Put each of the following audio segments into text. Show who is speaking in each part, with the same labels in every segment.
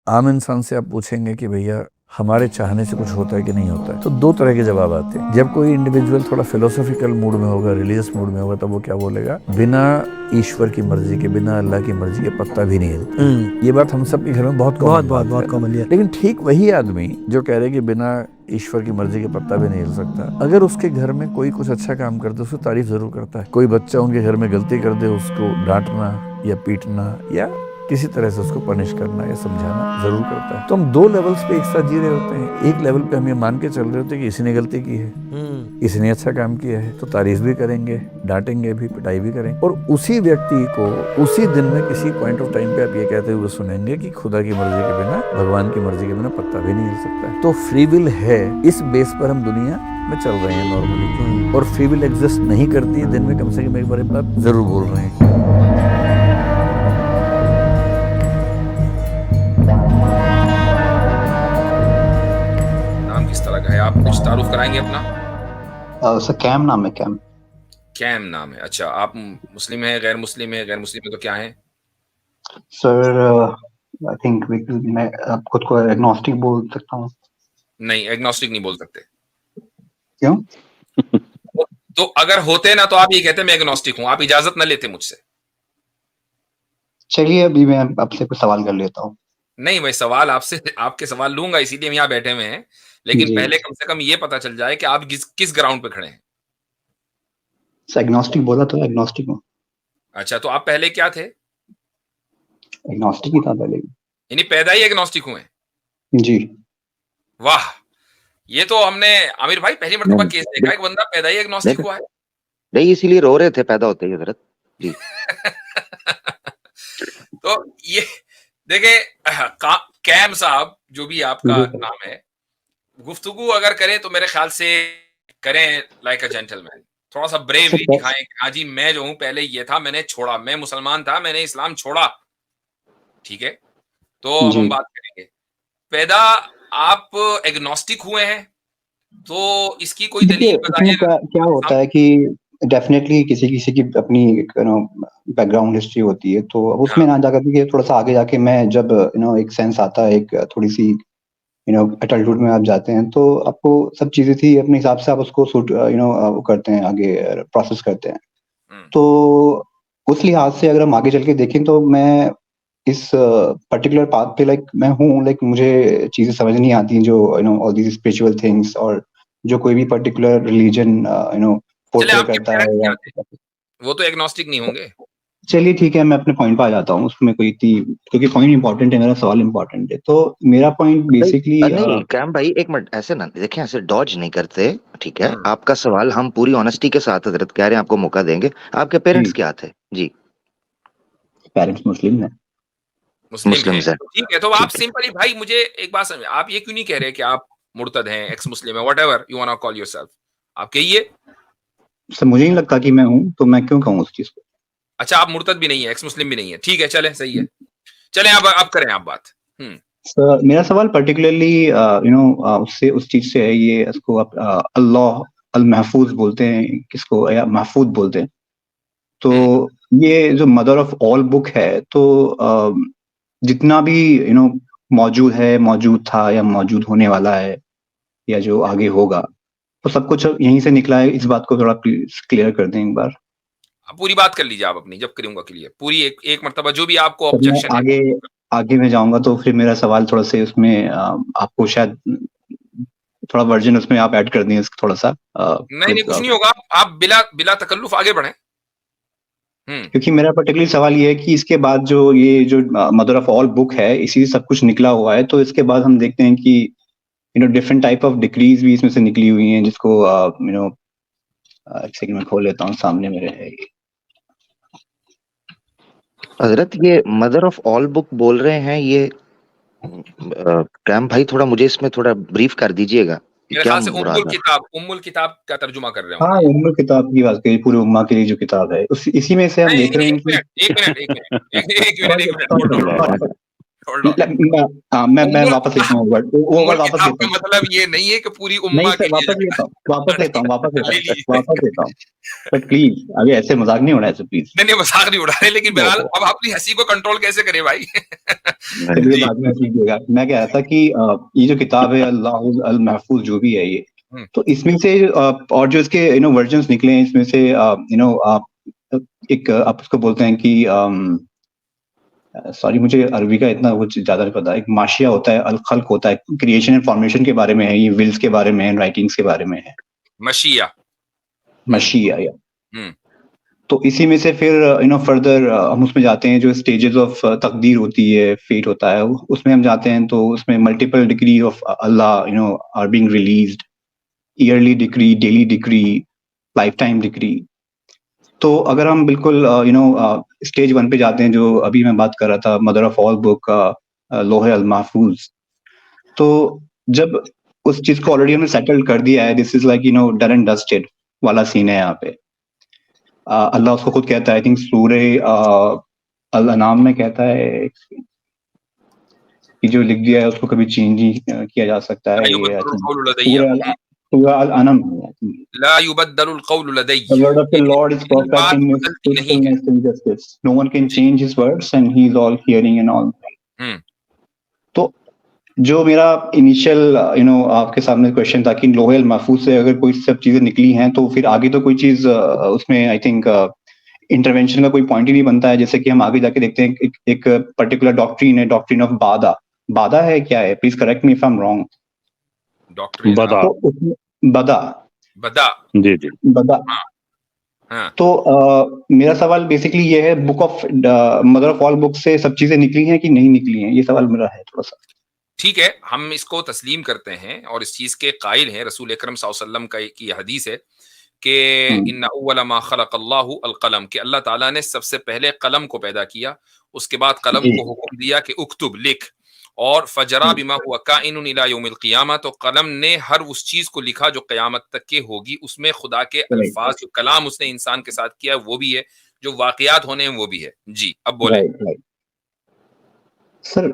Speaker 1: आम इंसान से आप पूछेंगे कि भैया हमारे चाहने से कुछ होता है कि नहीं होता है, तो दो तरह के जवाब आते हैं। जब कोई इंडिविजुअल थोड़ा फिलोसॉफिकल मूड में होगा, रिलीजियस मूड में होगा, तब वो क्या बोलेगा, बिना ईश्वर की मर्जी के, बिना अल्लाह की मर्जी के पत्ता भी नहीं हिलता। ये बात हम सब के घर में बहुत कॉमन है। लेकिन ठीक वही आदमी जो कह रहे कि बिना ईश्वर की मर्जी के पत्ता भी नहीं हिल सकता, अगर उसके घर में कोई कुछ अच्छा काम करते उसको तारीफ जरूर करता है। कोई बच्चा उनके घर में गलती कर दे, उसको डांटना या पीटना या किसी तरह से उसको पनिश करना या समझाना जरूर करता है। तो हम दो लेवल्स पे एक साथ जी रहे होते हैं। एक लेवल पे हम ये मान के चल रहे होते हैं कि इसने गलती की है, इसने अच्छा काम किया है, तो तारीफ भी करेंगे, डांटेंगे भी, पिटाई भी करेंगे। और उसी व्यक्ति को उसी दिन में किसी पॉइंट ऑफ टाइम पे आप ये कहते हुए सुनेंगे कि खुदा की मर्जी के बिना, भगवान की मर्जी के बिना पत्ता भी नहीं हिल सकता है। तो फ्री विल है, इस बेस पर हम दुनिया में चल रहे हैं नॉर्मली। और फ्री विल एग्जिस्ट नहीं करती है, दिन में कम से कम एक बार बात जरूर बोल रहे हैं।
Speaker 2: किस तरह का है, आप कुछ तारुफ कराएंगे अपना?
Speaker 3: सर कैम नाम है, कैम।
Speaker 2: कैम नाम है, अच्छा। आप मुस्लिम है, गैर मुस्लिम है? गैर मुस्लिम है तो क्या है?
Speaker 3: सर आई थिंक मैं खुद को एग्नोस्टिक बोल सकता हूँ।
Speaker 2: नहीं, एग्नोस्टिक नहीं बोल सकते।
Speaker 3: क्यों?
Speaker 2: तो अगर होते ना तो आप ये कहते मैं एग्नोस्टिक हूँ, आप इजाजत न लेते मुझसे।
Speaker 3: चलिए अभी मैं आपसे कुछ सवाल कर लेता हूँ।
Speaker 2: नहीं, मैं सवाल आपसे, आपके सवाल लूंगा, इसीलिए हम यहाँ बैठे हुए हैं। लेकिन पहले कम से कम ये पता चल जाए कि आप किस ग्राउंड पे खड़े हैं।
Speaker 3: एग्नोस्टिक बोला तो एग्नोस्टिक हूँ।
Speaker 2: अच्छा, तो आप पहले क्या थे?
Speaker 3: एग्नोस्टिक ही था पहले।
Speaker 2: यानी पैदा ही एग्नोस्टिक हुए?
Speaker 3: जी।
Speaker 2: वाह, ये तो हमने आमिर भाई पहली मर्तबा केस देखा, एक बंदा पैदा ही एग्नोस्टिक हुआ है।
Speaker 4: नहीं, इसीलिए रो रहे थे पैदा होते ही हजरत जी।
Speaker 2: तो ये देखे, कैम साहब जो भी आपका नाम है, गुफ्तगू अगर करें तो मेरे ख्याल से करें लाइक अ जेंटलमैन, थोड़ा सा ब्रेवरी दिखाएं। हाँ जी, मैं जो हूं पहले ये था, मैंने छोड़ा, मैं मुसलमान था, मैंने इस्लाम छोड़ा, ठीक है? तो अब हम बात करेंगे, पैदा आप एग्नोस्टिक हुए हैं, तो इसकी कोई दलील बताइए।
Speaker 3: क्या होता है कि डेफिनेटली किसी किसी की अपनी बैकग्राउंड हिस्ट्री होती है, तो उसमें ना जाकर के थोड़ा सा आगे जाके मैं जब एक सेंस आता है, एक थोड़ी सी एडल्टहुड में आप जाते हैं, तो आपको सब चीजें थी अपने हिसाब से आप उसको सूट वो करते हैं, आगे प्रोसेस करते हैं। तो उस लिहाज से अगर हम आगे चल के देखें तो मैं इस पर्टिकुलर पाथ पे मैं हूँ, मुझे चीजें समझ नहीं आती जो ऑल दीज स्पिरिचुअल थिंग्स, और जो कोई भी पर्टिकुलर रिलीजन पोर्ट्रे करता है या
Speaker 2: वो तो एग्नोस्टिक नहीं होंगे।
Speaker 3: चलिए ठीक है, मैं अपने पॉइंट पे आ जाता हूँ। उसमें कोई क्योंकि पॉइंट इंपॉर्टेंट है, मेरा सवाल इंपॉर्टेंट है। तो मेरा पॉइंट बेसिकली
Speaker 4: नहीं कैम भाई, एक मिनट, ऐसे ना देखें, ऐसे डॉज नहीं करते, ठीक है? आपका सवाल हम पूरी ऑनेस्टी के साथ हजरत कह रहे हैं, आपको मौका देंगे। आपके पेरेंट्स क्या थे जी?
Speaker 3: पेरेंट्स मुस्लिम है।
Speaker 2: मुस्लिम है, ठीक है। तो आप सिंपली भाई मुझे एक बात समझ, आप ये क्यों नहीं कह रहे कि आप मुर्तद हैं, एक्स मुस्लिम है, whatever you want to call yourself, आप कहिए।
Speaker 3: सर मुझे नहीं लगता कि मैं हूं, तो मैं क्यों कहूं उस चीज को।
Speaker 2: अच्छा, आप मुर्तद भी नहीं है, एक्स मुस्लिम भी नहीं है, ठीक है, चले, सही है, चले अब करें आप बात।
Speaker 3: सर मेरा सवाल पर्टिकुलरली उससे उस चीज से है, ये इसको आप अल्लाह अल महफूज बोलते हैं, किसको, या महफूज बोलते हैं। तो ये जो मदर ऑफ ऑल बुक है, तो जितना भी मौजूद है, मौजूद था या मौजूद होने वाला है, या जो आगे होगा, तो सब कुछ यहीं से निकला है। इस बात को थोड़ा क्लियर कर दें एक बार।
Speaker 2: पूरी बात कर लीजिए आप अपनी, जब करूंगा क्लियर पूरी एक मर्तबा, जो भी आपको ऑब्जेक्शन
Speaker 3: है। आगे मैं जाऊंगा तो फिर मेरा सवाल थोड़ा से उसमें आपको शायद थोड़ा वर्जन उसमें आप ऐड कर दें थोड़ा सा।
Speaker 2: नहीं कुछ नहीं होगा, आप बिला तकल्लुफ आगे बढ़ें।
Speaker 3: क्योंकि मेरा पर्टिकुलर सवाल ये है कि इसके बाद जो मदर ऑफ ऑल बुक है, इसी से सब कुछ निकला हुआ है। तो इसके बाद हम देखते हैं कि डिफरेंट टाइप ऑफ डिक्रीज भी इसमें से निकली हुई हैं, जिसको एक सेकंड में खोल लेता हूँ, सामने मेरे है ये।
Speaker 4: हजरत ये मदर ऑफ ऑल बुक बोल रहे हैं, ये कैम भाई थोड़ा मुझे इसमें थोड़ा ब्रीफ कर दीजिएगा।
Speaker 2: मेरे ख्याल से उम्मुल किताब का तर्जुमा कर रहे हो।
Speaker 3: हाँ, उम्मुल किताब की बात करी, पूरी उम्मा के लिए जो किताब है, इसी में से हम देख रहे हैं कि
Speaker 2: एक मिनट
Speaker 3: मैं वापस लेता हूँ वर्ड, वो वर्ड वापस
Speaker 2: किताब
Speaker 3: लेता
Speaker 2: का
Speaker 3: हूँ।
Speaker 2: मतलब ये नहीं है कि पूरी
Speaker 3: नहीं
Speaker 2: उम्मा
Speaker 3: सर,
Speaker 2: के लिए
Speaker 3: वापस
Speaker 2: जो
Speaker 3: लेता हूँ, वापस लेता हूँ, वापस
Speaker 2: ले
Speaker 3: लेता हूँ,
Speaker 2: लीजिए।
Speaker 3: वापस लेता हूँ। बट प्लीज अभी ऐसे मजाक नहीं होना है प्लीज।
Speaker 2: नहीं मजाक नहीं उड़ा रहे, लेकिन बहरहाल अब अपनी हंसी को कंट्रोल कैसे करें भाई?
Speaker 3: चलिए बाद में कीजिएगा। मैं कह रहा था कि ये जो किताब है अल्लाह अल महफूज जो भी है ये, तो इसमें से और जो इसके वर्जन्स निकले हैं इसमें से एक आप उसको बोलते हैं कि सॉरी मुझे अरबी का इतना कुछ ज्यादा नहीं पता, एक माशिया होता है, अल खल्क होता है, क्रिएशन एंड फॉर्मेशन के बारे में है, ये विल्स के बारे में है, राइटिंग्स के बारे में है,
Speaker 2: मशिया।
Speaker 3: मशिया या।
Speaker 2: हम्म।
Speaker 3: तो इसी में से फिर फर्दर हम उसमें जाते हैं, जो स्टेजेस ऑफ तकदीर होती है, फेट होता है, उसमें हम जाते हैं, तो उसमें मल्टीपल डिग्री ऑफ अल्लाह are being released, yearly decree, daily decree, lifetime decree. तो अगर हम बिल्कुल स्टेज 1 पे जाते हैं, जो अभी मैं बात कर रहा था, मदर ऑफ ऑल बुक का लोहे अल महफूज, तो जब उस चीज को ऑलरेडी हमने सेटल कर दिया है, this is like done and dusted वाला सीन है यहाँ पे। अल्लाह उसको खुद कहता है, आई थिंक सूरे अल अनाम में कहता है कि जो लिख दिया है उसको कभी चेंज नहीं किया जा सकता है। ये सूरा अल अनम,
Speaker 2: ला युबद्दलुल क़ौलु लदय्य,
Speaker 3: The word of the Lord is perfect
Speaker 2: बात
Speaker 3: in His
Speaker 2: बदलती नहीं है।
Speaker 3: faithfulness and justice. No one can change His words, and He is all hearing and all. तो जो मेरा इनिशियल आपके सामने क्वेश्चन था कि लोहे अल महफूज से अगर कोई सब चीजें निकली हैं, तो फिर आगे तो कोई चीज उसमें आई थिंक इंटरवेंशन का कोई पॉइंट ही नहीं बनता है। जैसे कि हम आगे जाके देखते हैं एक पर्टिकुलर डॉक्ट्रिन है, डॉक्ट्रिन ऑफ बादा। बादा है क्या है? Please correct me if I am wrong.
Speaker 2: Doctrine
Speaker 5: बदा,
Speaker 3: बदा,
Speaker 2: बदा,
Speaker 5: जी जी,
Speaker 3: बदा।
Speaker 2: हाँ।
Speaker 3: तो मेरा सवाल बेसिकली ये है, book of mother of all book से सब चीजें निकली हैं कि नहीं निकली हैं? ये सवाल मेरा है थोड़ा सा।
Speaker 2: ठीक है, हम इसको तस्लीम करते हैं और इस चीज के कायल हैं। रसूल अकरम सल्लल्लाहु अलैहि वसल्लम का की हदीस है कि इन्ना अव्वल मा खलक़ल्लाहु अल कलम, कि अल्लाह ताला ने सबसे पहले कलम को पैदा किया, उसके बाद कलम को हुक्म दिया कि उक्तुब, लिख, और फजरा बिमा हुआ काइनुन इला यौमिल क़ियामा, तो कलम ने हर उस चीज को लिखा जो क़यामत तक के होगी। उसमें खुदा के अल्फाज, जो कलाम उसने इंसान के साथ किया है वो भी है, जो वाक़ियात होने हैं वो भी है। जी अब बोले
Speaker 3: सर।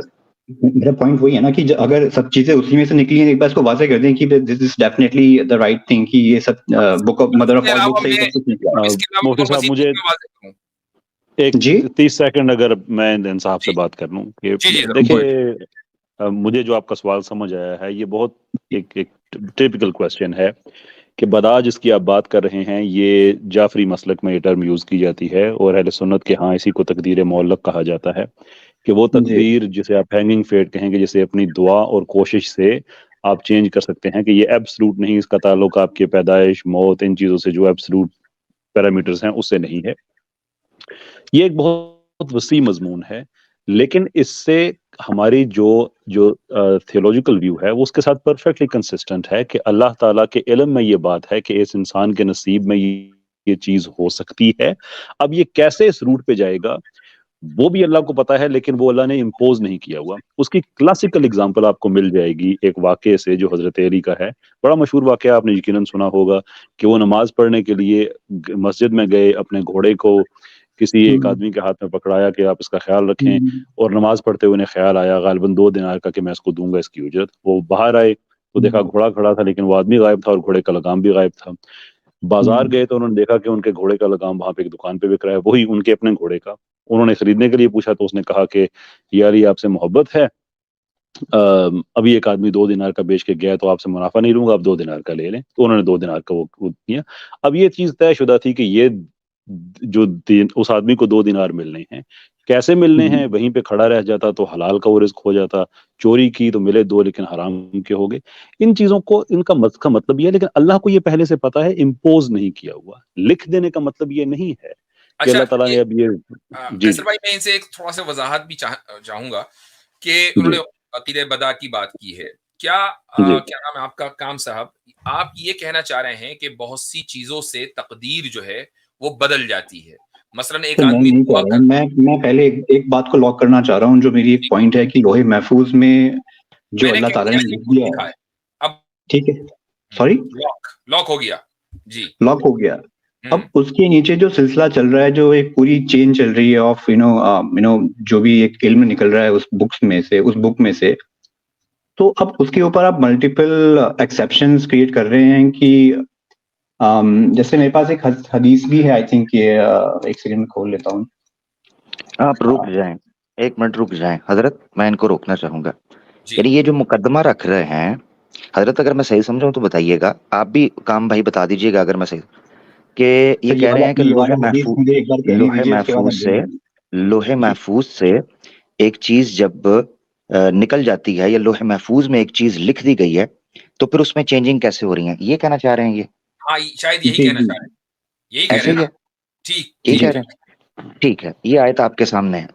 Speaker 3: मेरा पॉइंट वही है ना कि अगर सब चीजें उसी में से निकली हैं, एक बार इसको वाज़ेह कर दें कि this is definitely the right thing, कि ये सब book of mother of all book से ही सब कुछ निकला।
Speaker 5: मुफ्ती साहब मुझे एक 30 सेकंड अगर मैं इंसाफ से बात कर लूं कि देखिए, मुझे जो आपका सवाल समझ आया है, ये बहुत एक टिपिकल क्वेश्चन है कि बदा जिसकी आप बात कर रहे हैं, ये जाफरी मसलक में ये टर्म यूज की जाती है, और अहले सुन्नत के हाँ इसी को तकदीर मुअल्लक कहा जाता है, कि वो तकदीर जिसे आप हैंगिंग फेट कहेंगे, जिसे अपनी दुआ और कोशिश से आप चेंज कर सकते हैं, कि ये एब्सलूट नहीं, इसका ताल्लुक आपके पैदाइश, मौत, इन चीजों से जो एब्सलूट पैरामीटर्स हैं उससे नहीं है। ये एक बहुत वसी मजमून है, लेकिन इससे हमारी जो थियोलॉजिकल व्यू है वो उसके साथ परफेक्टली कंसिस्टेंट है कि अल्लाह ताला के इल्म में ये बात है कि इस इंसान के नसीब में ये चीज हो सकती है। अब ये कैसे इस रूट पे जाएगा वो भी अल्लाह को पता है, लेकिन वो अल्लाह ने इम्पोज नहीं किया हुआ। उसकी क्लासिकल एग्जांपल आपको मिल जाएगी एक वाक़े से जो हजरत अली का है, बड़ा मशहूर वाक़या, आपने यकीनन सुना होगा कि वो नमाज पढ़ने के लिए मस्जिद में गए, अपने घोड़े को किसी एक आदमी के हाथ में पकड़ाया कि आप इसका ख्याल रखें, और नमाज पढ़ते हुए उन्हें ख्याल आया गालिबन 2 दिनार का कि मैं इसको दूंगा इसकी उजरत। वो बाहर आए तो देखा घोड़ा खड़ा था, लेकिन वो आदमी गायब था और घोड़े का लगाम भी गायब था। बाजार गए तो उन्होंने देखा कि उनके घोड़े का लगाम वहां पे एक दुकान पे बिक रहा है, वही उनके अपने घोड़े का। उन्होंने खरीदने के लिए पूछा तो उसने कहा कि यार ये आपसे मोहब्बत है, अभी एक आदमी 2 दिनार का बेच के गया तो आपसे मुनाफा नहीं लूंगा, आप 2 दिनार का ले लें। तो उन्होंने 2 दिनार का वो दिया। अब ये चीज तयशुदा थी कि ये जो उस आदमी को 2 दिनार मिलने हैं, कैसे मिलने हैं, वहीं पे खड़ा रह जाता तो हलाल का वो रिस्क हो जाता, चोरी की तो मिले 2 लेकिन हराम के हो गए। इन चीजों को इनका मतलब ये है, लेकिन अल्लाह को ये पहले से पता है, इम्पोज नहीं किया हुआ। लिख देने का मतलब ये नहीं है कि अल्लाह ताला ने अब ये
Speaker 2: फैसल भाई, मैं इनसे एक थोड़ा सा वजाहत भी चाहूंगा कि उन्होंने अकीदे बदा की बात की है। क्या नाम है आपका, काम साहब, आप ये कहना चाह रहे हैं कि बहुत सी चीजों से तकदीर जो है वो बदल जाती है? मसलन एक आदमी
Speaker 3: मैं पहले एक बात को लॉक करना चाह रहा हूँ, जो मेरी एक पॉइंट है कि लोहे महफूज में जो अल्लाह ताला ने लिख दिया है, अब ठीक है, सॉरी
Speaker 2: लॉक हो गया जी,
Speaker 3: लॉक हो गया। अब उसके नीचे जो सिलसिला चल रहा है, जो एक पूरी चेन चल रही है ऑफ जो भी एक इल्म निकल रहा है उस बुक में से, तो अब उसके ऊपर आप मल्टीपल एक्सेप्शंस क्रिएट कर रहे हैं कि जैसे मेरे पास एक हदीस भी है, आई थिंक ये एक सेकंड में खोल लेता हूँ।
Speaker 4: आप रुक जाएं, 1 मिनट रुक जाएं हजरत, मैं इनको रोकना चाहूंगा।
Speaker 2: जी
Speaker 4: यानी ये जो मुकदमा रख रहे हैं हजरत, अगर मैं सही समझाऊं तो बताइएगा, आप भी काम भाई बता दीजिएगा अगर मैं सही, कि ये कह रहे हैं कि लोहे महफूज से एक चीज जब निकल जाती है या लोहे महफूज में एक चीज लिख दी गई है तो फिर उसमें चेंजिंग कैसे हो रही है, ये कहना चाह रहे हैं ये?
Speaker 2: हाँ, शायद यही कहना चाह रहे हैं, यही कह रहे हैं ना। ठीक,
Speaker 4: यही कह रहे हैं, ठीक है। ये आयत आपके सामने है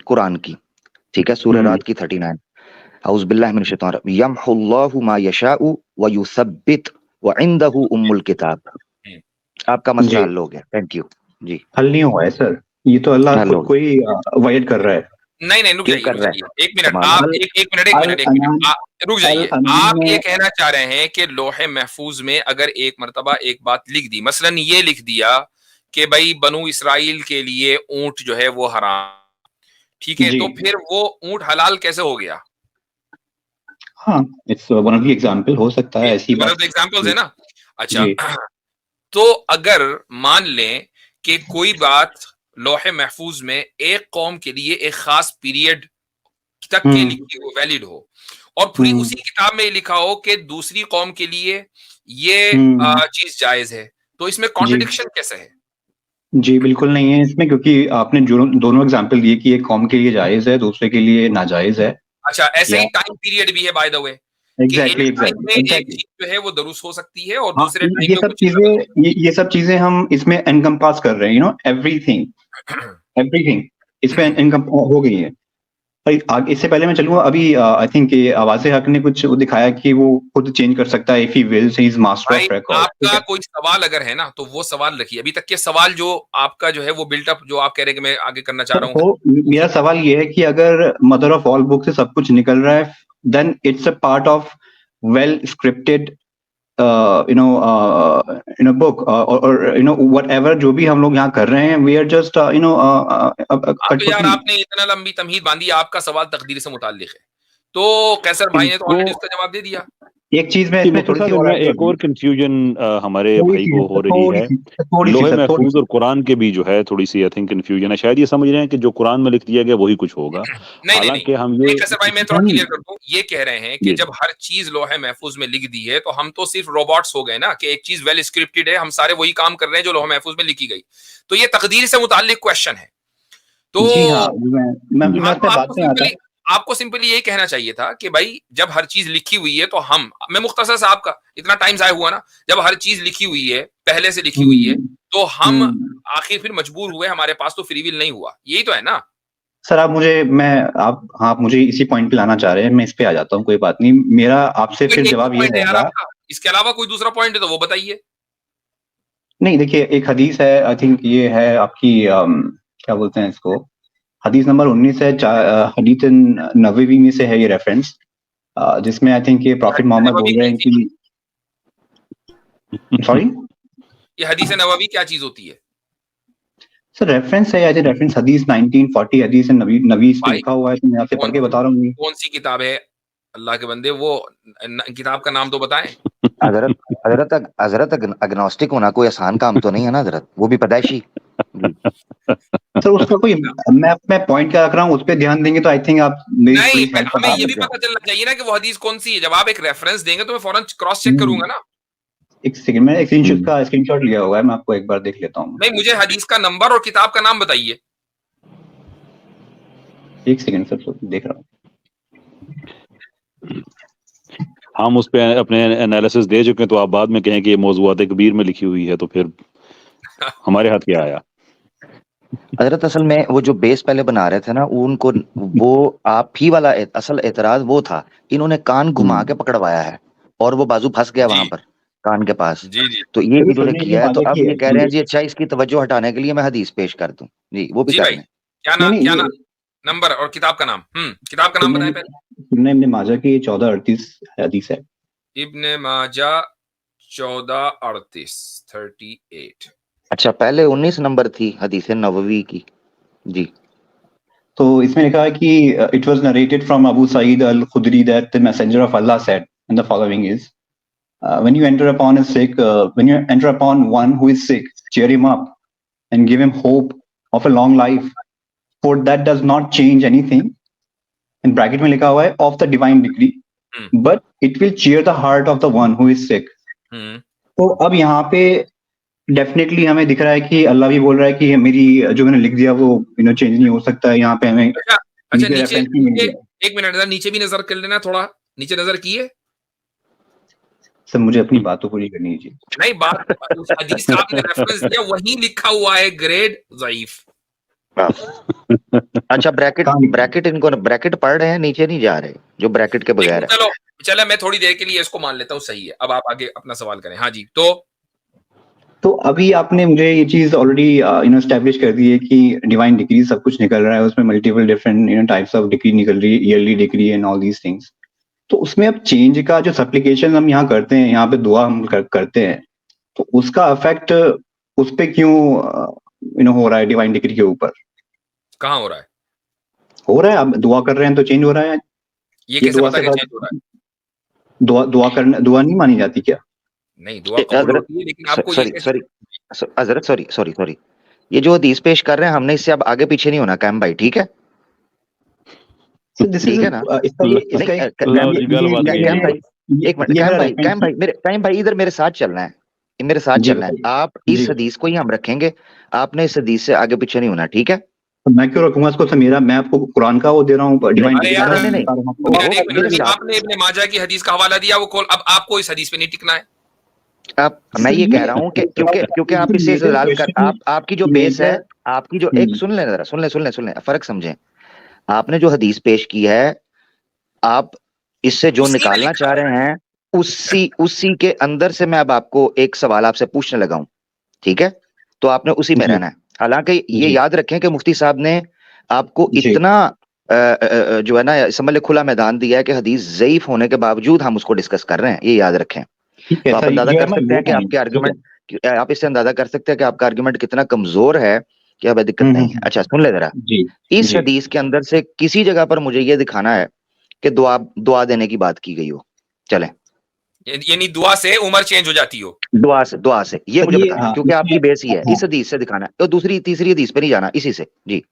Speaker 4: कुरान की, ठीक है, सूरह रात की 39, औज़ बिल्लाहि मिनश शैतानिर रजीम, यम्हुल्लाहु मा यशाउ व युसब्बित व इंदहु उम्मुल किताब। आपका मसला हल हो गया, थैंक यू जी।
Speaker 3: हल नहीं हुआ है सर, ये तो अल्लाह खुद को ही अवॉइड कर रहा है।
Speaker 2: नहीं, रुक जाइए, एक मिनट, आप एक मिनट रुक जाइए। आप ये कहना चाह रहे हैं कि लोहे महफूज में अगर एक मर्तबा एक बात लिख दी, मसलन ये लिख दिया कि भाई बनु इसराइल के लिए ऊंट जो है वो हराम, ठीक है, तो फिर वो ऊंट हलाल कैसे हो गया?
Speaker 3: हाँ, it's one of the example, हो सकता है ऐसी बात,
Speaker 2: वन ऑफ द एग्जांपल्स है ना। अच्छा, तो अगर मान लें कि कोई बात लोहे महफूज में एक कौम के लिए एक खास पीरियड तक के लिखी हो, वैलिड हो, और फिर उसी किताब में लिखा हो कि दूसरी कौम के लिए ये चीज जायज है, तो इसमें कॉन्ट्रडिक्शन कैसे है?
Speaker 3: जी बिल्कुल नहीं है इसमें, क्योंकि आपने दोनों एग्जांपल दिए कि एक कौम के लिए जायज है, दूसरे के लिए नाजायज है।
Speaker 2: अच्छा, ऐसे ही टाइम पीरियड भी है बाय द वे,
Speaker 3: एग्जैक्टली
Speaker 2: एक चीज जो है वो दुरुस्त हो सकती है और दूसरे टाइम
Speaker 3: ये सब चीजें ये सब चीजें हम इसमें एनकम्पास कर रहे हैं, एवरीथिंग इसमें हो गई है। इससे पहले मैं चलूंगा, अभी आई थिंक आवाज़े हक ने कुछ दिखाया कि वो खुद चेंज कर सकता है if he wills, he is master of record.
Speaker 2: आपका कोई सवाल अगर है ना तो वो सवाल रखिए, अभी तक के सवाल जो आपका जो है वो बिल्टअप जो आप कह रहे हैं कि मैं आगे करना चाह रहा हूँ।
Speaker 3: मेरा सवाल ये है कि अगर मदर ऑफ ऑल बुक से सब कुछ निकल रहा है, then it's a part of well scripted book or whatever जो भी हम लोग यहाँ कर रहे हैं, we are just
Speaker 2: तो यार आपने इतना लंबी तमहीद बांधी, आपका सवाल तकदीर से मुताल्लिक है, तो कैसर भाई ने तो ऑलरेडी उसका जवाब दे दिया।
Speaker 3: एक चीज में इसमें थोड़ी सी
Speaker 5: एक और कंफ्यूजन हमारे भाई को हो रही है, लोहे महफूज और कुरान के भी जो है थोड़ी सी आई थिंक कंफ्यूजन है। शायद ये समझ रहे हैं कि जो कुरान में लिख दिया गया वही कुछ होगा, हालांकि हम ये
Speaker 2: कैसर भाई मैं थोड़ा क्लियर कर दूं, ये कह रहे हैं कि जब हर चीज लोहे महफूज में लिख दी है तो हम तो सिर्फ रोबोट्स हो गए ना, कि एक चीज वेल स्क्रिप्टेड है, हम सारे वही काम कर रहे हैं जो लोहे महफूज में लिखी गई, तो ये तकदीर से मुताल्लिक क्वेश्चन है। तो आपको सिंपली यही कहना चाहिए था कि भाई जब हर चीज लिखी हुई है तो मैं मुख्तसर से, आपका इतना टाइम जाया हुआ ना, जब हर चीज लिखी हुई है, पहले से लिखी हुई है, तो हम आखिर फिर मजबूर हुए, हमारे पास तो फ्री विल नहीं हुआ, यही तो है ना
Speaker 3: सर। आप मुझे इसी पॉइंट पे लाना चाह रहे हैं, मैं इस पे आ जाता हूँ, कोई बात नहीं। मेरा आपसे फिर जवाब ये रहेगा,
Speaker 2: इसके अलावा कोई दूसरा पॉइंट है तो वो बताइए।
Speaker 3: नहीं देखिए, एक हदीस है, आई थिंक ये है आपकी क्या बोलते हैं इसको, हदीस नंबर 19 है, हदीस नबवी में से है ये रेफरेंस, जिसमें आई थिंक ये प्रॉफिट मोहम्मद बोल रहे हैं कि सॉरी
Speaker 2: ये हदीस नबवी क्या चीज होती है
Speaker 3: सर? रेफरेंस है, आई रेफरेंस हदीस 1940 हदीस नबी पे लिखा हुआ है, तो मैं आपसे पढ़ के बता रहा हूँ।
Speaker 2: कौन सी किताब है अल्लाह के बंदे, वो किताब का नाम तो बताएं।
Speaker 4: हजरत अग्नोस्टिक होना कोई आसान काम तो नहीं है ना हजरत, वो भी पैदाइशी।
Speaker 3: सर उसका कोई मैं पॉइंट क्या रख रहा हूँ उस पर ध्यान देंगे तो आई थिंक आप
Speaker 2: नहीं, हमें ये भी पता चलना चाहिए ना कि वो हदीस कौन सी है। जब आप एक रेफरेंस देंगे तो मैं फौरन क्रॉस चेक करूंगा ना।
Speaker 3: एक सेकंड, मैं स्क्रीनशॉट लिया हुआ है, मैं आपको एक बार देख लेता हूँ।
Speaker 2: नहीं, मुझे हदीस का नंबर और किताब का नाम बताइए।
Speaker 3: एक सेकंड सर, देख रहा हूँ।
Speaker 5: हम उस पे अपने एनालिसिस दे चुके हैं, तो आप बाद में कहें कि ये मौज़ूआत कबीर में लिखी हुई है, तो फिर हमारे हाथ क्या आया।
Speaker 4: हजरत असल में वो जो बेस पहले बना रहे थे ना, उनको वो आप ही वाला असल एतराज वो था, इन्होंने कान घुमा के पकड़वाया है और वो बाजू फंस गया वहां पर कान के पास। तो ये इन्होंने किया है, तो अब ये कह रहे हैं जी अच्छा इसकी तवज्जो हटाने के लिए मैं हदीस पेश कर दूं जी, वो भी कर लें।
Speaker 2: क्या नाम नंबर और किताब का नाम? किताब का नाम बताएं पहले।
Speaker 3: इब्ने माजा की 1438 हदीस है।
Speaker 2: इब्ने माजा 1438 38।
Speaker 4: अच्छा, पहले 19 नंबर थी हदीस नबवी की जी।
Speaker 3: तो इसमें लिखा है कि इट वाज नरेटेड फ्रॉम अबू सईद अल खुदरी दैट द मैसेंजर ऑफ अल्लाह said and the following is when you enter upon a sick when you enter upon one who is sick, cheer him up and give him hope of a long life, for that does not change anything. In bracket में लिखा हुआ है of the divine decree, but it will cheer the heart of the one who is sick. तो अब यहाँ पे definitely हमें दिख रहा है कि अल्लाह भी बोल रहा है कि मेरी जो मैंने लिख दिया वो चेंज नहीं हो सकता है। यहाँ पे हमें
Speaker 2: अच्छा नीचे एक मिनट नीचे भी नजर कर लेना, थोड़ा नीचे नजर किए
Speaker 3: सर, मुझे अपनी बात तो पूरी करनी है।
Speaker 2: नहीं, बात उस हदीस का आपने रेफरेंस दिया, वही लिखा हुआ है ग्रेड ज़ईफ।
Speaker 4: अच्छा, ब्रैकेट इनको ब्रैकेट पढ़ रहे हैं, नीचे नहीं जा रहे जो ब्रैकेट के बगैर है।
Speaker 2: चलो मैं थोड़ी देर के लिए इसको मान लेता हूँ, सही है। अब आप आगे अपना सवाल करें। हाँ जी, तो
Speaker 3: अभी आपने मुझे ये चीज ऑलरेडी एस्टैब्लिश कर दी है कि डिवाइन डिक्री सब कुछ निकल रहा है, उसमें multiple different types of decree निकल रही है, yearly decree and all these things. तो उसमें अब चेंज का जो सप्लिकेशन हम यहाँ करते हैं, यहाँ पे दुआ हम करते हैं, तो उसका इफेक्ट उस पे क्यों हो रहा है डिवाइन डिक्री के ऊपर?
Speaker 2: कहाँ हो रहा है?
Speaker 3: हो रहा है, आप दुआ कर रहे हैं तो चेंज हो रहा है।
Speaker 2: ये कैसे पता कि चेंज हो रहा है?
Speaker 3: दुआ नहीं मानी जाती क्या?
Speaker 2: नहीं, दुआ कबूल होती है, लेकिन आपको
Speaker 4: हज़रत सॉरी, ये जो हदीस पेश कर रहे हैं हमने, इससे अब आगे पीछे नहीं होना कैम भाई, ठीक है? ठीक है ना? कैम भाई इधर मेरे साथ चलना है, मेरे साथ चलना है। आप इस हदीस को ही हम रखेंगे, आपने इस हदीस से आगे पीछे नहीं होना, ठीक है?
Speaker 3: मैं क्यों रखूंगा इसको? मैं आपको कुरान का वो दे रहा हूँ, डिवाइन।
Speaker 2: आपने इब्ने माजा की हदीस का हवाला दिया, वो अब आपको इस हदीस पे नहीं टिकना है।
Speaker 4: मैं ये कह रहा हूँ कि क्योंकि आप इससे इस्तेदलाल कर, आपकी जो बेस है, आपकी जो एक सुन ले फर्क समझें। आपने जो हदीस पेश की है, आप इससे जो निकालना चाह रहे हैं उसी के अंदर से मैं अब आपको एक सवाल आपसे पूछने लगा हूं, ठीक है? तो आपने उसी में रहना है। हालांकि ये याद रखें कि मुफ्ती साहब ने आपको इतना जो है ना समझ ले खुला मैदान दिया है कि हदीस ज़ईफ होने के बावजूद हम उसको डिस्कस कर रहे हैं, ये याद रखें। तो आप अंदाजा कर सकते हैं कि आपके आर्गुमेंट, आप इससे अंदाजा कर सकते हैं कि आपका आर्गुमेंट कितना कमजोर है, कि अब दिक्कत नहीं है। अच्छा सुन ले जरा, इस हदीस के अंदर से किसी जगह पर मुझे ये दिखाना है कि दुआ देने की बात की गई हो। चले,
Speaker 2: यानी दुआ से उम्र चेंज हो जाती हो? दुआ
Speaker 4: से ये मुझे बताना, क्योंकि आपकी बेस ही है, इस हदीस से दिखाना है। तो दूसरी तीसरी हदीस पे नहीं जाना, इसी से जी।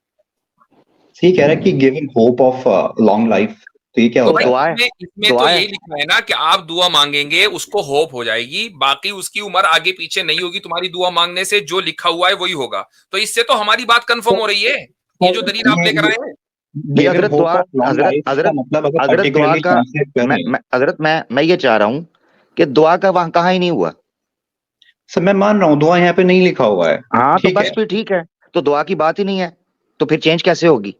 Speaker 3: सही कह रहा है कि giving hope of long life, तो ये क्या होता है?
Speaker 2: इसमें तो यही लिखा है ना कि आप दुआ मांगेंगे उसको होप हो जाएगी, बाकी उसकी उम्र आगे पीछे नहीं होगी। तुम्हारी दुआ मांगने से जो लिखा हुआ है वही होगा। तो इससे तो हमारी बात कंफर्म हो रही है, ये जो दलील आप लेकर आए हैं।
Speaker 4: मैं ये चाह रहा हूँ कि दुआ का वहां कहा ही नहीं हुआ।
Speaker 3: सर मैं मान रहा हूँ, दुआ यहाँ पे नहीं लिखा हुआ है।
Speaker 4: हाँ तो बस फिर ठीक है, तो दुआ की बात ही नहीं है, तो फिर चेंज कैसे होगी?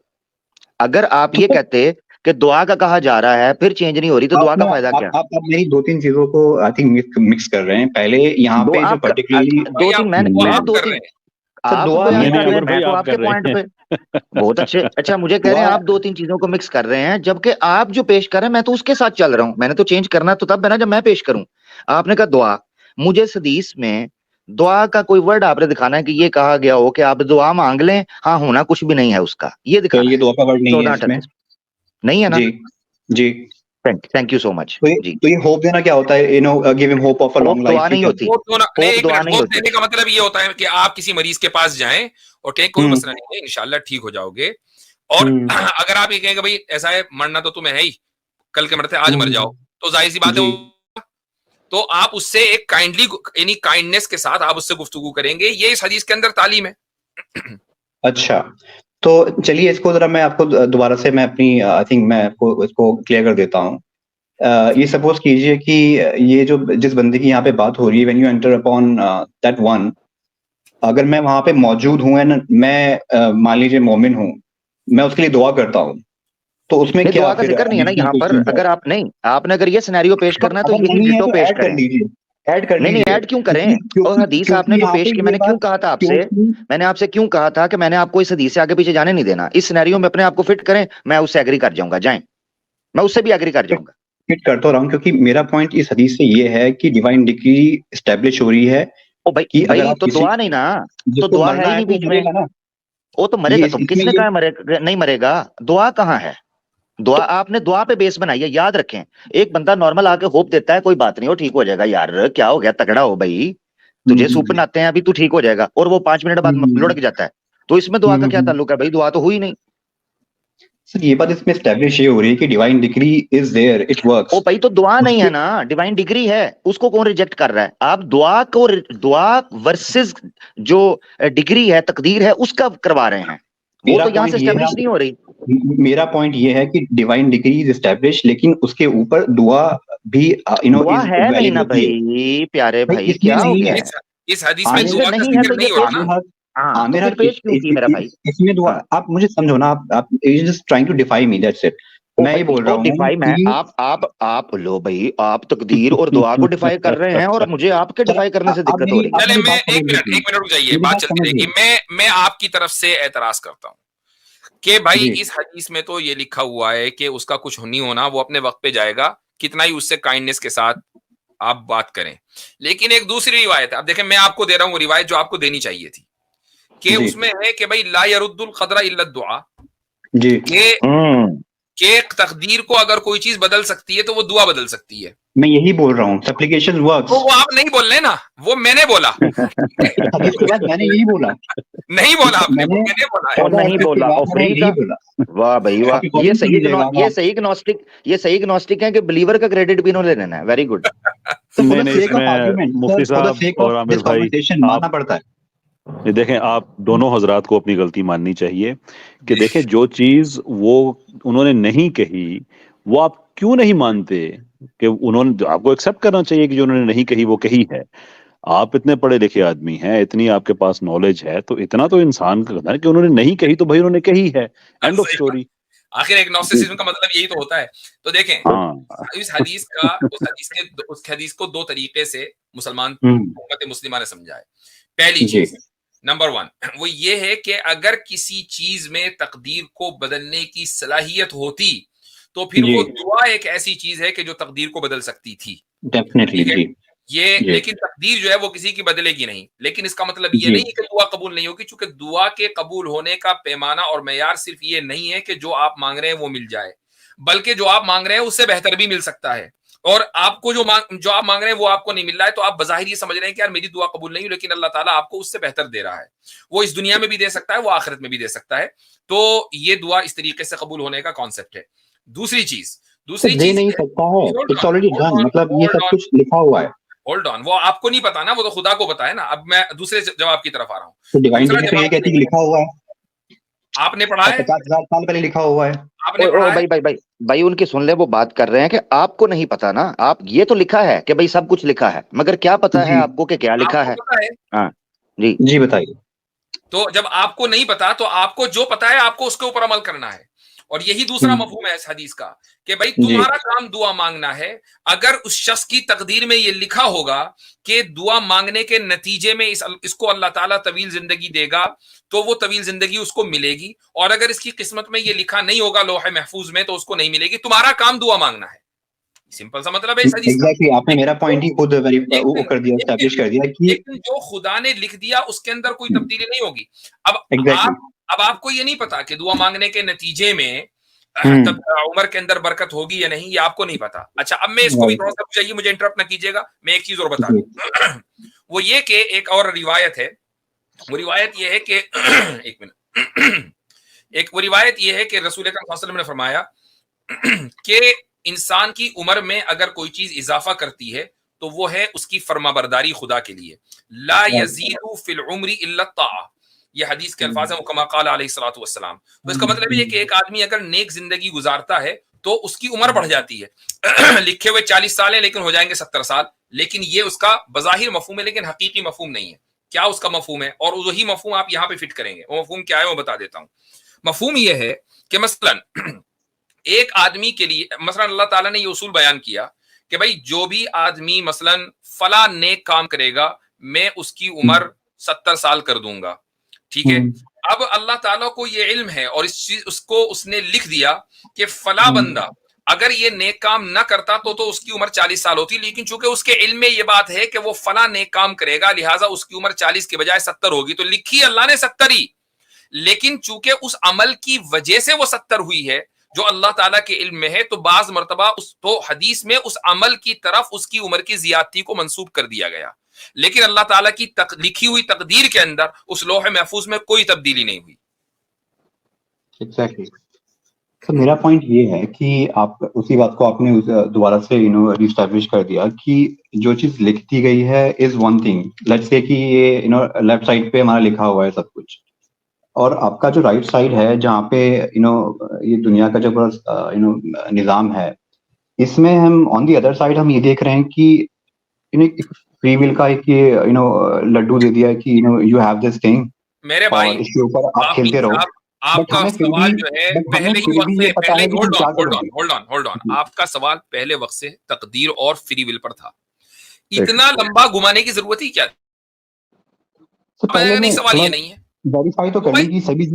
Speaker 4: अगर आप ये कहते कि दुआ का कहा जा रहा है फिर चेंज नहीं हो रही, तो दुआ का फायदा क्या?
Speaker 3: आप मेरी दो तीन चीजों को आई थिंक मिक्स कर रहे हैं। पहले यहाँ पे जो पर्टिकुलरली
Speaker 4: बहुत अच्छे। अच्छा मुझे कह रहे हैं आप दो तीन चीजों को मिक्स कर रहे हैं, जबकि आप जो पेश कर रहे हैं मैं तो उसके साथ चल रहा हूँ। मैंने तो चेंज करना तो तब है ना जब मैं पेश करूं। आपने कहा दुआ, मुझे इस हदीस में दुआ का कोई वर्ड आपने दिखाना है कि ये कहा गया हो कि आप दुआ मांग लें, हाँ होना कुछ भी नहीं है उसका, ये दिखाना।
Speaker 3: ये दुआ का वर्ड नहीं है इसमें?
Speaker 4: नहीं है ना?
Speaker 3: जी
Speaker 4: थैंक यू सो मच।
Speaker 3: तो ये होप देना क्या होता है? Giving hope of a long life
Speaker 4: नहीं होती।
Speaker 2: होप देने का मतलब ये होता है कि आप किसी मरीज के पास जाएं और कहें कोई मसला नहीं है, इंशाल्लाह ठीक हो जाओगे। और अगर आप ये कहेंगे भाई ऐसा है, मरना तो तुम्हें है ही, कल के मरते आज मर जाओ, तो जाहिर सी बात है तो आप उससे एक काइंडली यानी काइंडनेस के साथ आप उससे गुफ्तगू करेंगे। ये इस हदीस के अंदर तालीम है।
Speaker 3: अच्छा तो चलिए इसको जरा मैं आपको दोबारा से मैं अपनी आई थिंक मैं आपको इसको क्लियर कर देता हूँ। ये सपोज कीजिए कि ये जो जिस बंदे की यहाँ पे बात हो रही है, when you enter upon that one, अगर मैं वहां पे मौजूद हूँ एंड मैं मान लीजिए मोमिन हूँ, मैं उसके लिए दुआ करता हूँ, तो उसमें क्या
Speaker 4: दुआ का जिक्र नहीं है ना यहाँ पर? अगर आप नहीं, आपने अगर ये सिनेरियो पेश करना है तो यही डिटो पेश करें। नहीं ऐड क्यों करें? और हदीस आपने जो पेश की, मैंने क्यों कहा था आपसे, मैंने आपसे क्यों कहा था कि मैंने आपको इस हदीस से आगे पीछे जाने नहीं देना। इस सिनेरियो में अपने आप को फिट करें, मैं उससे एग्री कर जाऊंगा, जाएं, मैं उससे भी एग्री कर जाऊंगा।
Speaker 3: फिट करता रहा हूँ क्योंकि मेरा पॉइंट इस हदीस से ये है कि डिवाइन डिक्री एस्टैब्लिश हो रही है
Speaker 4: ओ भाई भाई तो दुआ नहीं ना, तो दुआ है ही नहीं बीच में, वो तो मरेगा। तो किसने कहा मरेगा नहीं मरेगा? दुआ कहाँ है? दुआ आपने दुआ पे बेस बनाई है, याद रखें। एक बंदा नॉर्मल आके होप देता है कोई बात नहीं, वो ठीक हो जाएगा। यार क्या हो गया, तगड़ा हो भाई, तुझे सूप बनाते हैं अभी, तू ठीक हो जाएगा, और वो 5 मिनट बाद लुढ़क जाता है। तो इसमें दुआ का क्या ताल्लुक है भाई? दुआ तो हुई नहीं।
Speaker 3: सर ये बात इसमें एस्टैब्लिश ये हो रही है कि divine degree is there, it works.
Speaker 4: ओ भाई तो दुआ नहीं है ना, डिवाइन डिग्री है, उसको कौन रिजेक्ट कर रहा है? आप दुआ को, दुआ वर्सेस जो डिग्री है, तकदीर है, उसका करवा रहे हैं, वो तो यहाँ से एस्टैब्लिश नहीं हो रही।
Speaker 3: मेरा पॉइंट ये है कि डिवाइन डिग्री इज एस्टैब्लिश, लेकिन उसके ऊपर दुआ भी
Speaker 4: दुआ है नहीं ना भाई, प्यारे भाई, क्या हो गया?
Speaker 2: इस हदीस में दुआ का
Speaker 4: नहीं है
Speaker 2: जिक्र
Speaker 4: तो
Speaker 2: नहीं हो रहा ना।
Speaker 4: हाँ, तो फिर पेश क्यों की मेरा भाई?
Speaker 3: इसमें दुआ, आप मुझे समझो ना, आप just trying to defy me, that's it. मैं ये बोल रहा हूँ
Speaker 4: डिफाई मैं, आप लो भाई, आप तकदीर और दुआ को डिफाई कर रहे हैं और मुझे आपके डिफाई करने से दिक्कत हो रही है।
Speaker 2: चले, मैं एक मिनट रुक जाइए, बात चलती रहेगी। मैं आपकी तरफ से एतराज करता हूँ कि भाई इस हदीस में तो ये लिखा हुआ है कि उसका कुछ नहीं होना, वो अपने वक्त पे जाएगा, कितना ही उससे काइंडनेस के साथ आप बात करें। लेकिन एक दूसरी रिवायत है, अब देखें, मैं आपको दे रहा हूँ वो रिवायत जो आपको देनी चाहिए थी, कि उसमें है कि भाई ला यरुद्दुल क़दरा इल्ला दुआ, कि तकदीर को अगर कोई चीज बदल सकती है तो वो दुआ बदल सकती है।
Speaker 3: मैं यही बोल रहा हूँ, सप्लिकेशन वर्क्स।
Speaker 2: वो आप नहीं बोल रहे ना, वो मैंने बोला।
Speaker 3: इसके बाद मैंने यही बोला,
Speaker 2: नहीं बोला आपने, मैंने बोला है।
Speaker 4: और नहीं बोला, और फ्री का। वाह भाई वाह, ये सही ग्नोस्टिक है कि बिलीवर का क्रेडिट भी इन्होंने लेना है। Very good.
Speaker 5: नहीं, इसमें मुफ्ती साहब और आमिर भाई
Speaker 3: मानना पड़ता है।
Speaker 5: ये देखें, आप दोनों हजरात को अपनी गलती माननी चाहिए कि देखें, जो चीज वो उन्होंने नहीं कही वो आप क्यों नहीं मानते कि उन्होंने, आपको एक्सेप्ट करना चाहिए कि जो उन्होंने नहीं कही वो कही है। आप इतने पढ़े लिखे आदमी हैं, इतनी आपके पास नॉलेज है, तो इतना तो इंसान का कहना है कि उन्होंने नहीं कही तो भाई उन्होंने कही है, एंड ऑफ स्टोरी।
Speaker 2: आखिर एक नॉस्टिसिज्म का मतलब यही तो होता है। तो देखें, इस हदीस का उस हदीस को दो तरीके से मुसलमान उम्मत मुस्लिमा ने समझा है। पहली चीज, नंबर 1, वो ये है कि अगर किसी चीज में तकदीर को बदलने की सलाहियत होती तो फिर वो दुआ एक ऐसी चीज है कि जो तकदीर को बदल सकती थी।
Speaker 3: डेफिनेटली
Speaker 2: ये लेकिन तकदीर जो है वो किसी की बदलेगी नहीं। लेकिन इसका मतलब ये नहीं कि दुआ कबूल नहीं होगी, चूंकि दुआ के कबूल होने का पैमाना और मेयार सिर्फ ये नहीं है कि जो आप मांग रहे हैं वो मिल जाए, बल्कि जो आप मांग रहे हैं उससे बेहतर भी मिल सकता है। और आपको जो आप मांग रहे हैं वो आपको नहीं मिल रहा है, तो आप बज़ाहिर ये समझ रहे हैं कि यार मेरी दुआ कबूल नहीं हुई, लेकिन अल्लाह ताला आपको उससे बेहतर दे रहा है। वो इस दुनिया में भी दे सकता है, वो आखिरत में भी दे सकता है। तो ये दुआ इस तरीके से कबूल होने का कॉन्सेप्ट है। दूसरी चीज
Speaker 3: दे नहीं सकता है, इट्स ऑलरेडी डन, मतलब ये सब कुछ लिखा हुआ है।
Speaker 2: होल्ड ऑन, वो आपको नहीं पता ना, वो तो खुदा को पता है ना। अब मैं दूसरे जवाब की तरफ आ रहा हूँ।
Speaker 3: तो डिवाइन डिग्री पे ये कहती है लिखा हुआ है,
Speaker 2: आपने पढ़ा है,
Speaker 3: 50,000 साल पहले लिखा हुआ है।
Speaker 2: आपने पढ़ा है
Speaker 4: भाई उनकी सुन ले, वो बात कर रहे हैं कि आपको नहीं पता ना। आप ये तो लिखा है कि भाई सब कुछ लिखा है, मगर क्या पता है आपको कि क्या लिखा है? हाँ जी
Speaker 3: बताइए।
Speaker 2: तो जब आपको नहीं पता तो आपको जो पता है आपको उसके ऊपर अमल करना है। और यही दूसरा मफहूम है इस हदीस का कि भाई तुम्हारा काम दुआ मांगना है। अगर उस शख्स की तकदीर में ये लिखा होगा कि दुआ मांगने के नतीजे में इसको अल्लाह ताला तवील जिंदगी देगा, तो वो तवील जिंदगी उसको मिलेगी। और अगर इसकी किस्मत में ये लिखा नहीं होगा लोहे महफूज में, तो उसको नहीं मिलेगी। तुम्हारा काम दुआ मांगना है, सिंपल सा मतलब है इस हदीस का।
Speaker 3: एग्जैक्टली, आपने मेरा पॉइंट ही खुद वो कर दिया, एस्टैब्लिश कर दिया कि
Speaker 2: लेकिन जो खुदा ने लिख दिया उसके अंदर कोई तब्दीली नहीं होगी। अब आपको ये नहीं पता कि दुआ मांगने के नतीजे में तब उम्र के अंदर बरकत होगी या नहीं, ये आपको नहीं पता। अच्छा, अब मैं इसको भी थोड़ा सा चाहिए, मुझे इंटरप्ट ना कीजिएगा, मैं एक चीज और बता दूं। वो ये कि एक और रिवायत है, वो रिवायत ये है कि एक मिनट, एक वो रिवायत ये है कि रसूल अकरम सल्लल्लाहु अलैहि वसल्लम ने फरमाया कि इंसान की उम्र में अगर कोई चीज इजाफा करती है तो वो है उसकी फर्माबरदारी खुदा के लिए। ला यज़ीदु फिल उम्री इल्ला ताआ, ये हदीस के अल्फाज है, कमा क़ाल अलैहिस्सलातु वस्सलाम। तो इसका मतलब ये कि एक आदमी अगर नेक जिंदगी गुजारता है तो उसकी उम्र बढ़ जाती है। लिखे हुए 40 साल है लेकिन हो जाएंगे 70 साल। लेकिन ये उसका बज़ाहिर मफहूम है, लेकिन हकीकी मफहूम नहीं है। क्या उसका मफहूम है? और वही मफहूम आप यहाँ पे फिट करेंगे। वो मफहूम क्या है वो बता देता हूँ। मफहूम ये है कि मसलन एक आदमी के लिए, मसलन अल्लाह ताला ने ये उसूल बयान किया कि भाई जो भी आदमी मसलन फला नेक काम करेगा मैं उसकी उम्र 70 साल कर दूंगा, ठीक है। अब अल्लाह ताला को ये इल्म है और इस चीज उसको उसने लिख दिया कि फला बंदा अगर ये नेक काम न करता तो उसकी उम्र 40 साल होती, लेकिन चूंकि उसके इल्म में ये बात है कि वो फला नेक काम करेगा, लिहाजा उसकी उम्र 40 के बजाय 70 होगी, तो लिखी अल्लाह ने 70 ही, लेकिन चूंकि उस अमल की वजह से वो 70 हुई है जो अल्लाह ताला के इल्म में है, तो बाज मर्तबा तो हदीस में उस अमल की तरफ उसकी उम्र की ज्यादती को मंसूब कर दिया गया, लेकिन अल्लाह ताला की लिखी हुई तकदीर के अंदर उस लोहे महफूज में कोई तब्दीली नहीं हुई।
Speaker 3: एग्जैक्टली। तो मेरा पॉइंट ये है कि आप उसी बात को आपने दोबारा से रिस्टैब्लिश कर दिया कि जो चीज लिखती गई है is one thing, let's say कि ये लेफ्ट साइड पे हमारा लिखा हुआ है सब कुछ, और आपका जो राइट साइड है जहाँ पे ये दुनिया का जो पूरा निजाम है, इसमें हम ऑन दी अदर साइड हम ये देख रहे हैं कि फ्री विल का एक ये लड्डू दे दिया है कि यू हैव दिस थिंग,
Speaker 2: मेरे भाई
Speaker 3: और इसके ऊपर आप खेलते रहो।
Speaker 2: आपका सवाल जो है पहले ही वक्त से पहले होल्ड ऑन आपका सवाल पहले वक्त से तकदीर और फ्री विल पर था, इतना लंबा घुमाने की जरूरत ही क्या है? नहीं, सवाल ये नहीं है,
Speaker 3: वेरीफाई तो करने की सभी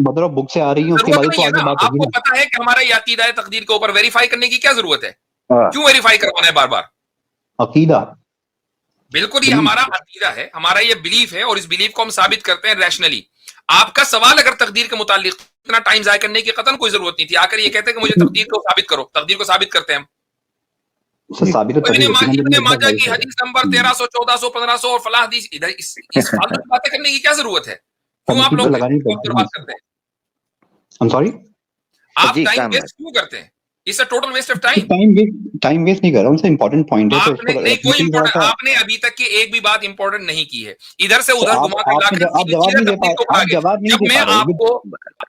Speaker 3: मदर ऑफ बुक से आ रही है, उसके बाद तो आगे बात होगी।
Speaker 2: आपको पता है कि हमारा ये अकीदा है, तकदीर के ऊपर वेरीफाई करने की क्या जरूरत है? क्यों वेरीफाई करवाना है बार बार?
Speaker 3: अकीदा
Speaker 2: बिल्कुल, ये हमारा अकीदा है, हमारा ये बिलीफ है, और इस बिलीफ को हम साबित करते हैं रैशनली। आपका सवाल अगर तकदीर के मुतालिक, इतना टाइम जाया करने की कतन कोई जरूरत नहीं थी, आकर ये कहते हैं कि मुझे तकदीर को साबित करो, तकदीर को साबित करते हैं हम।
Speaker 3: साबित
Speaker 2: माजा की हदीस नंबर 1300, 1400, 1500 और फलाह हदीस, इधर इस फालतू की बातें करने की क्या जरूरत है? क्यों आप लोग बर्बाद करते हैं?
Speaker 3: I'm sorry?
Speaker 2: आप टाइम वेस्ट क्यों करते हैं? It's a total waste of time.
Speaker 3: Time waste नहीं कर रहा हूं, इससे इंपॉर्टेंट पॉइंट है।
Speaker 2: आपने नहीं कोई इंपॉर्टेंट, आपने अभी तक की एक भी बात इंपॉर्टेंट नहीं की है, इधर से उधर घुमा के लाकर
Speaker 3: आप जवाब नहीं दे पा रहे।
Speaker 2: जब मैं आपको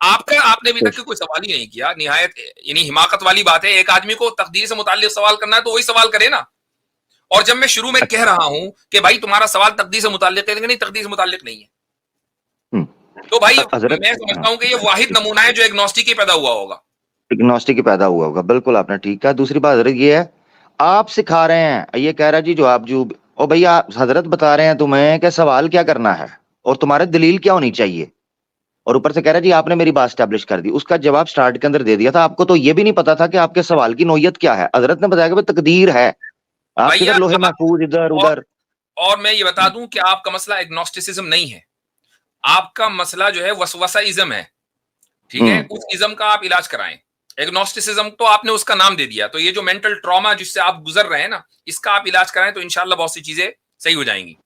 Speaker 2: आपका आपने अभी तक कोई सवाल ही नहीं किया, निहायत यानी हिमाकत वाली बात है। एक आदमी को तकदीर से मुताल्लिक सवाल करना है तो वही सवाल करे ना। और जब मैं शुरू में कह रहा हूं कि भाई तुम्हारा सवाल तकदीर से मुताल्लिक है, नहीं तकदीर से मुताल्लिक नहीं है, तो भाई मैं समझता हूं कि ये वाहिद नमूना है जो एग्नोस्टिक ही पैदा हुआ होगा।
Speaker 4: एग्नोस्टिक ही पैदा हुआ होगा, बिल्कुल आपने ठीक कहा। दूसरी बात हजरत ये है, आप सिखा रहे हैं, ये कह रहा जी जो आप जो ओ भैया हजरत बता रहे हैं तुम्हें कि सवाल क्या करना है और तुम्हारे दलील क्या होनी चाहिए, और ऊपर से कह रहा जी आपने मेरी बात स्टैब्लिश कर दी। उसका जवाब स्टार्ट के अंदर दे दिया था। आपको तो ये भी नहीं पता था कि आपके सवाल की नोयत क्या है। हजरत ने बताया कि तकदीर है, आप इधर लोहे महफूज इधर उधर।
Speaker 2: और मैं ये बता दूं कि आपका मसला एग्नोस्टिसिज्म नहीं है, आपका मसला जो है वसवसाइज्म है, ठीक है? उस इज्म का आप इलाज कराएं। एग्नोस्टिसिज्म तो आपने उसका नाम दे दिया, तो ये जो मेंटल ट्रॉमा जिससे आप गुजर रहे हैं ना, इसका आप इलाज कराएं तो इंशाल्लाह बहुत सी चीजें सही हो जाएंगी।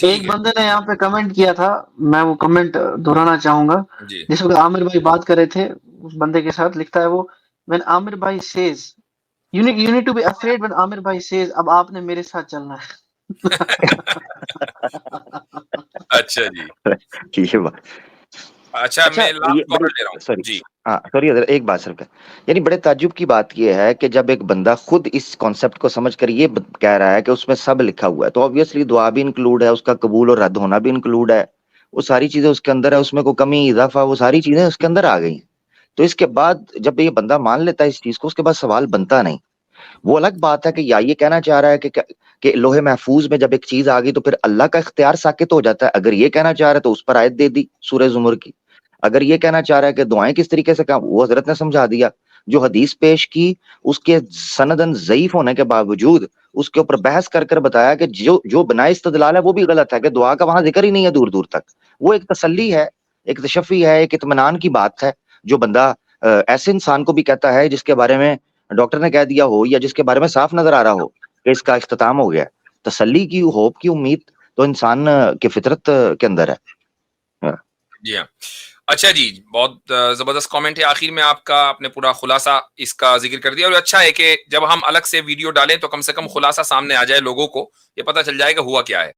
Speaker 6: एक बंदे ने यहाँ पे कमेंट किया था, मैं वो कमेंट दोहराना चाहूंगा। जिस वक्त आमिर भाई बात कर रहे थे, उस बंदे के साथ लिखता है वो, व्हेन आमिर भाई says you need to be afraid when Aamir भाई says अब आपने मेरे साथ चलना है।
Speaker 2: अच्छा जी,
Speaker 4: ये बात
Speaker 2: अच्छा मैं लास्ट कॉल ले रहा हूं।
Speaker 4: सॉरी
Speaker 2: जी
Speaker 4: हाँ सॉरी, एक बात सिर्फ, यानी बड़े ताज्जुब की बात यह है कि जब एक बंदा खुद इस कॉन्सेप्ट को समझ कर ये कह रहा है कि उसमें सब लिखा हुआ है, तो ऑब्वियसली दुआ भी इंक्लूड है, उसका कबूल और रद्द होना भी इंक्लूड है, वो सारी चीजें उसके अंदर है, उसमें कोई कमी इजाफा वो सारी चीजें उसके अंदर आ गई। तो इसके बाद जब ये बंदा मान लेता है इस चीज को, उसके बाद सवाल बनता नहीं। वो अलग बात है कि या ये कहना चाह रहा है कि लोहे महफूज में जब एक चीज आ गई तो फिर अल्लाह का इख्तियार साकित हो जाता है। अगर ये कहना चाह रहा है तो उस पर आयत दे दी सूरह ज़ुमर की। अगर ये कहना चाह रहा है कि दुआएं किस तरीके से काम, वो हजरत ने समझा दिया। जो हदीस पेश की उसके सनदन ज़ईफ होने के बावजूद उसके ऊपर बहस कर कर बताया कि जो बनाए इस्तदलाल है वो भी गलत है, कि दुआ का वहां जिक्र ही नहीं है दूर दूर तक। वो एक तसल्ली है, एक तशफ़ी है, एक इत्मीनान की बात है, जो बंदा ऐसे इंसान को भी कहता है जिसके बारे में डॉक्टर ने कह दिया हो या जिसके बारे में साफ नजर आ रहा हो कि इसका इख्तिताम हो गया। तसल्ली की, होप की, उम्मीद तो इंसान की फितरत के अंदर है।
Speaker 2: जी हाँ, अच्छा जी, बहुत जबरदस्त कमेंट है। आखिर में आपका आपने पूरा खुलासा इसका जिक्र कर दिया, और अच्छा है कि जब हम अलग से वीडियो डालें तो कम से कम खुलासा सामने आ जाए, लोगों को ये पता चल जाएगा हुआ क्या है।